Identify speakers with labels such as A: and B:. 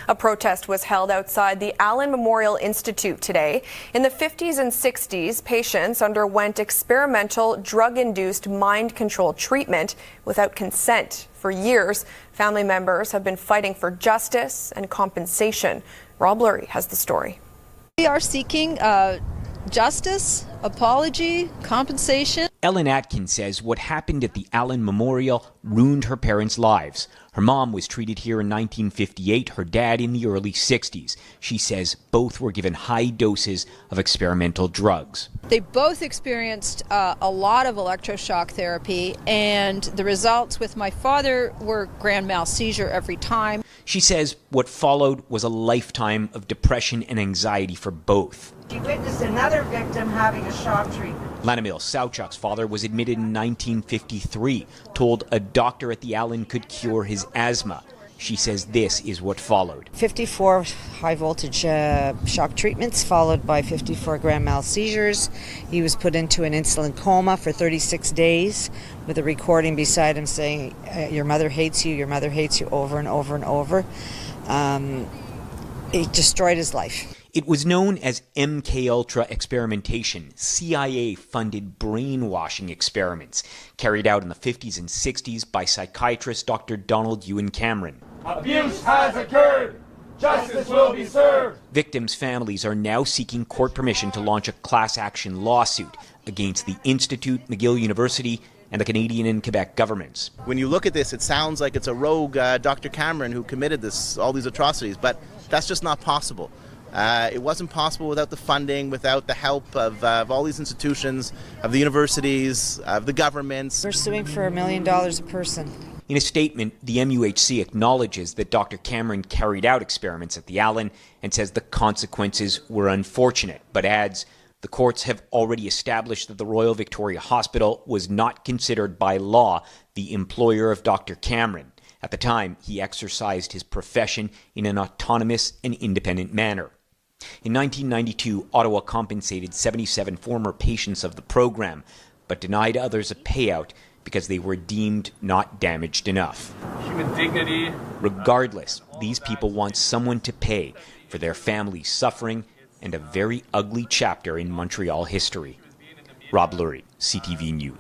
A: A protest was held outside the Allen Memorial Institute today. In the 50s and 60s, patients underwent experimental drug-induced mind control treatment without consent. For years, family members have been fighting for justice and compensation. Rob Lurie has the story.
B: We are seeking justice, apology, compensation.
C: Ellen Atkins says what happened at the Allen Memorial ruined her parents' lives. Her mom was treated here in 1958, her dad in the early 60s. She says both were given high doses of experimental drugs.
B: They both experienced a lot of electroshock therapy, and the results with my father were grand mal seizure every time.
C: She says what followed was a lifetime of depression and anxiety for both.
D: She witnessed another victim having a shock treatment.
C: Lanamil Sauchuk's father was admitted in 1953, told a doctor at the Allen could cure his asthma. She says this is what followed.
E: 54 high-voltage shock treatments, followed by 54 grand mal seizures. He was put into an insulin coma for 36 days with a recording beside him saying, your mother hates you, over and over and over. It destroyed his life.
C: It was known as MKUltra experimentation, CIA-funded brainwashing experiments carried out in the 50s and 60s by psychiatrist Dr. Donald Ewan Cameron.
F: Abuse has occurred. Justice will be served.
C: Victims' families are now seeking court permission to launch a class action lawsuit against the Institute, McGill University, and the Canadian and Quebec governments.
G: When you look at this, it sounds like it's a rogue Dr. Cameron who committed all these atrocities, but that's just not possible. It wasn't possible without the funding, without the help of all these institutions, of the universities, of the governments.
E: We're suing for $1 million a person.
C: In a statement, the MUHC acknowledges that Dr. Cameron carried out experiments at the Allen and says the consequences were unfortunate, but adds the courts have already established that the Royal Victoria Hospital was not considered by law the employer of Dr. Cameron. At the time, he exercised his profession in an autonomous and independent manner. In 1992, Ottawa compensated 77 former patients of the program, but denied others a payout because they were deemed not damaged enough.
F: Human dignity.
C: Regardless, these people want someone to pay for their family's suffering and a very ugly chapter in Montreal history. Rob Lurie, CTV News.